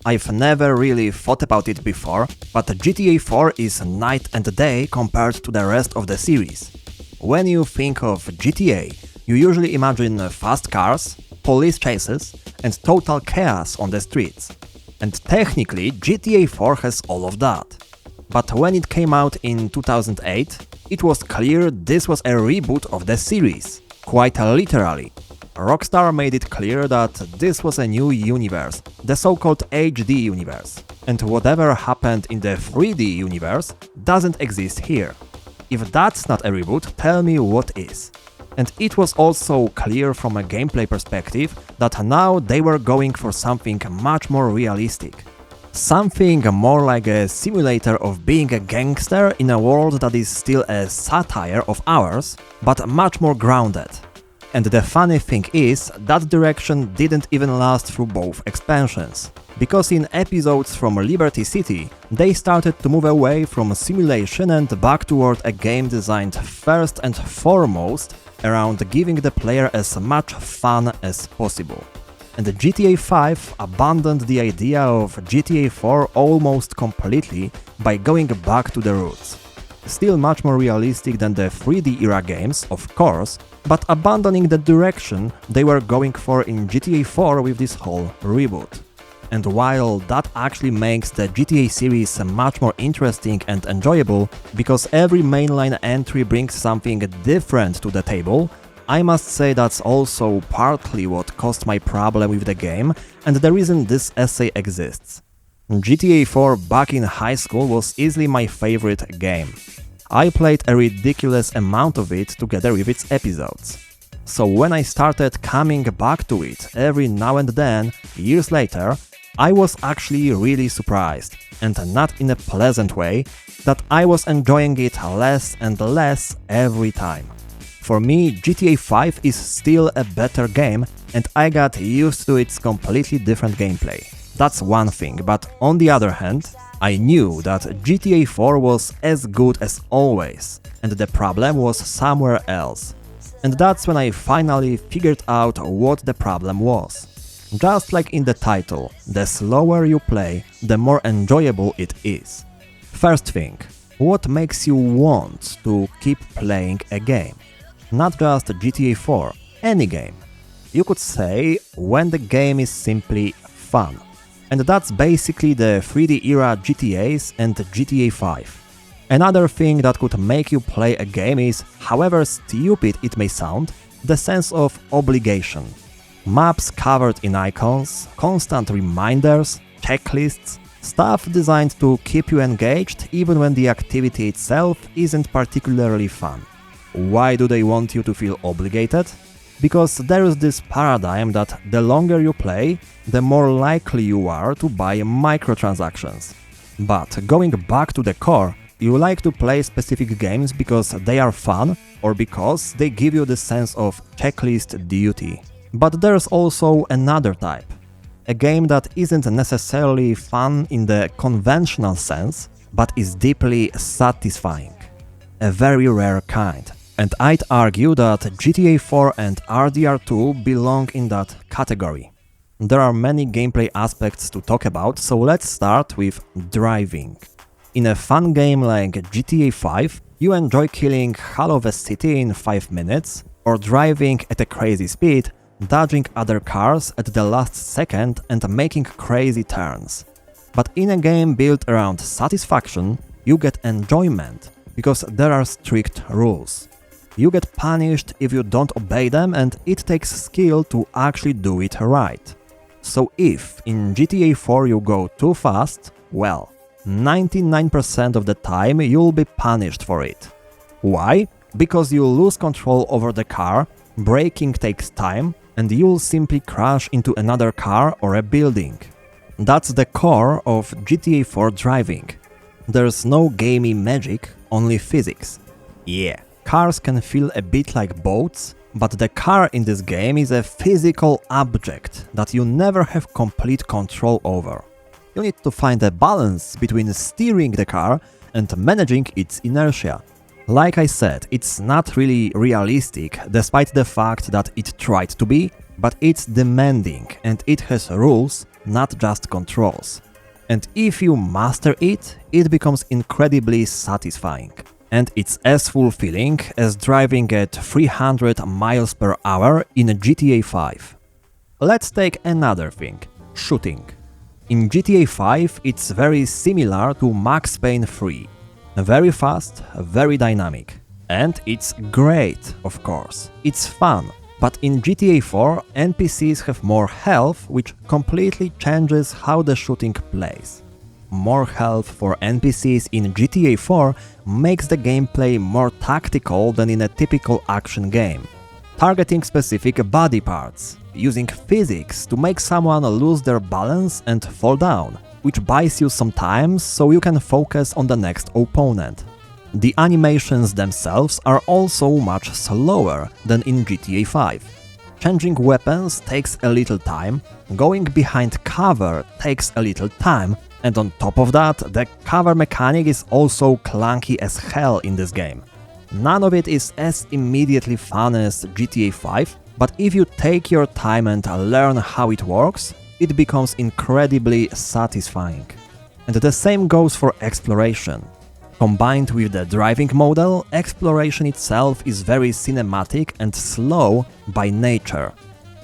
I've never really thought about it before, but GTA 4 is night and day compared to the rest of the series. When you think of GTA, you usually imagine fast cars, police chases, and total chaos on the streets. And technically, GTA 4 has all of that. But when it came out in 2008, it was clear this was a reboot of the series, quite literally. Rockstar made it clear that this was a new universe, the so-called HD universe, and whatever happened in the 3D universe doesn't exist here. If that's not a reboot, tell me what is. And it was also clear from a gameplay perspective that now they were going for something much more realistic. Something more like a simulator of being a gangster in a world that is still a satire of ours, but much more grounded. And the funny thing is, that direction didn't even last through both expansions. Because in episodes from Liberty City, they started to move away from simulation and back toward a game designed first and foremost around giving the player as much fun as possible. And GTA V abandoned the idea of GTA 4 almost completely by going back to the roots. Still much more realistic than the 3D era games, of course, but abandoning the direction they were going for in GTA 4 with this whole reboot. And while that actually makes the GTA series much more interesting and enjoyable, because every mainline entry brings something different to the table, I must say that's also partly what caused my problem with the game and the reason this essay exists. GTA 4 back in high school was easily my favorite game. I played a ridiculous amount of it together with its episodes. So when I started coming back to it every now and then, years later, I was actually really surprised, and not in a pleasant way, that I was enjoying it less and less every time. For me, GTA 5 is still a better game, and I got used to its completely different gameplay. That's one thing, but on the other hand, I knew that GTA 4 was as good as always, and the problem was somewhere else. And that's when I finally figured out what the problem was. Just like in the title, the slower you play, the more enjoyable it is. First thing, what makes you want to keep playing a game? Not just GTA 4, any game. You could say when the game is simply fun. And that's basically the 3D era GTAs and GTA 5. Another thing that could make you play a game is, however stupid it may sound, the sense of obligation. Maps covered in icons, constant reminders, checklists, stuff designed to keep you engaged even when the activity itself isn't particularly fun. Why do they want you to feel obligated? Because there is this paradigm that the longer you play, the more likely you are to buy microtransactions. But going back to the core, you like to play specific games because they are fun or because they give you the sense of checklist duty. But there's also another type. A game that isn't necessarily fun in the conventional sense, but is deeply satisfying. A very rare kind. And I'd argue that GTA 4 and RDR2 belong in that category. There are many gameplay aspects to talk about, so let's start with driving. In a fun game like GTA 5, you enjoy killing half of a city in 5 minutes, or driving at a crazy speed, dodging other cars at the last second and making crazy turns. But in a game built around satisfaction, you get enjoyment, because there are strict rules. You get punished if you don't obey them, and it takes skill to actually do it right. So if in GTA 4 you go too fast, well, 99% of the time you'll be punished for it. Why? Because you lose control over the car, braking takes time, and you'll simply crash into another car or a building. That's the core of GTA 4 driving. There's no gamey magic, only physics. Yeah. Cars can feel a bit like boats, but the car in this game is a physical object that you never have complete control over. You need to find a balance between steering the car and managing its inertia. Like I said, it's not really realistic, despite the fact that it tried to be, but it's demanding and it has rules not just controls. And if you master it, it becomes incredibly satisfying. And it's as fulfilling as driving at 300 miles per hour in GTA V. Let's take another thing, shooting. In GTA V, it's very similar to Max Payne 3. Very fast, very dynamic. And it's great, of course. It's fun. But in GTA 4, NPCs have more health, which completely changes how the shooting plays. More health for NPCs in GTA 4 makes the gameplay more tactical than in a typical action game. Targeting specific body parts, using physics to make someone lose their balance and fall down, which buys you some time so you can focus on the next opponent. The animations themselves are also much slower than in GTA 5. Changing weapons takes a little time, going behind cover takes a little time, and on top of that, the cover mechanic is also clunky as hell in this game. None of it is as immediately fun as GTA 5, but if you take your time and learn how it works, it becomes incredibly satisfying. And the same goes for exploration. Combined with the driving model, exploration itself is very cinematic and slow by nature.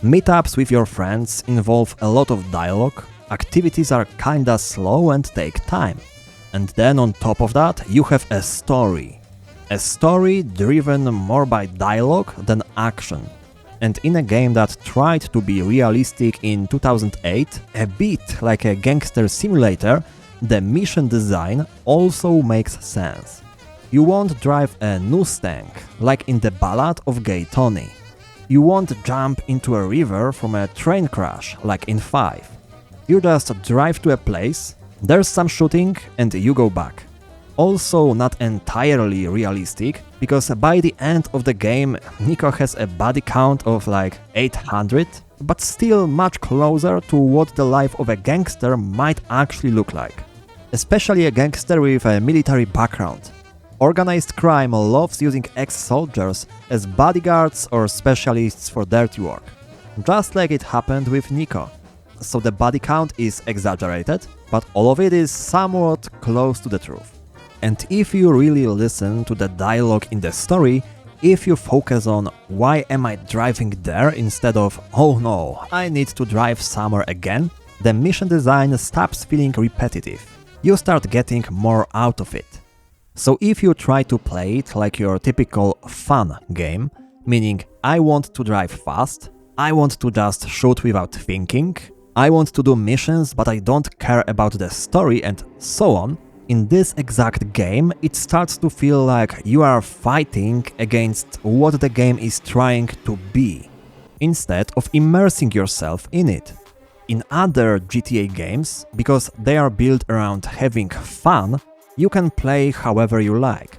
Meetups with your friends involve a lot of dialogue, activities are kinda slow and take time. And then on top of that, you have a story. A story driven more by dialogue than action. And in a game that tried to be realistic in 2008, a bit like a gangster simulator, the mission design also makes sense. You won't drive a Mustang, like in the Ballad of Gay Tony. You won't jump into a river from a train crash, like in 5. You just drive to a place, there's some shooting, and you go back. Also not entirely realistic, because by the end of the game Niko has a body count of like 800, but still much closer to what the life of a gangster might actually look like. Especially a gangster with a military background. Organized crime loves using ex-soldiers as bodyguards or specialists for dirty work. Just like it happened with Niko. So the body count is exaggerated, but all of it is somewhat close to the truth. And if you really listen to the dialogue in the story, if you focus on why am I driving there instead of oh no, I need to drive somewhere again, the mission design stops feeling repetitive. You start getting more out of it. So if you try to play it like your typical fun game, meaning I want to drive fast, I want to just shoot without thinking, I want to do missions but I don't care about the story and so on, in this exact game it starts to feel like you are fighting against what the game is trying to be, instead of immersing yourself in it. In other GTA games, because they are built around having fun, you can play however you like.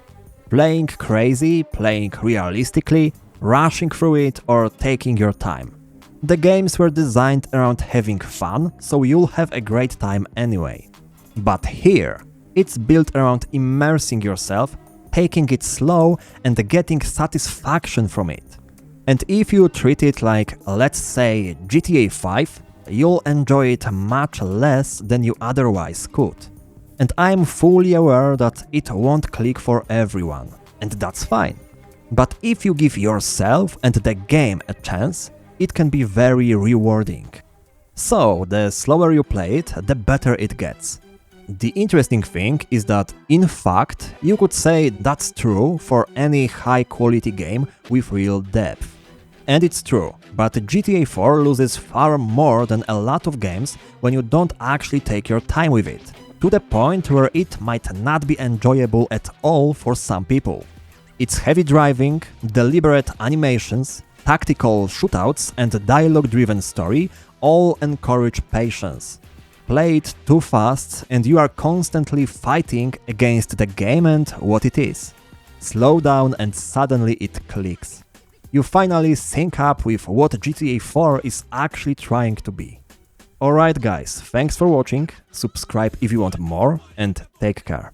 Playing crazy, playing realistically, rushing through it or taking your time. The games were designed around having fun, so you'll have a great time anyway. But here, it's built around immersing yourself, taking it slow and getting satisfaction from it. And if you treat it like, let's say, GTA 5, you'll enjoy it much less than you otherwise could. And I'm fully aware that it won't click for everyone, and that's fine. But if you give yourself and the game a chance, it can be very rewarding. So, the slower you play it, the better it gets. The interesting thing is that, in fact, you could say that's true for any high-quality game with real depth. And it's true, but GTA 4 loses far more than a lot of games when you don't actually take your time with it, to the point where it might not be enjoyable at all for some people. Its heavy driving, deliberate animations, tactical shootouts and dialogue-driven story all encourage patience. Play it too fast and you are constantly fighting against the game and what it is. Slow down and suddenly it clicks. You finally sync up with what GTA 4 is actually trying to be. Alright guys, thanks for watching, subscribe if you want more and take care.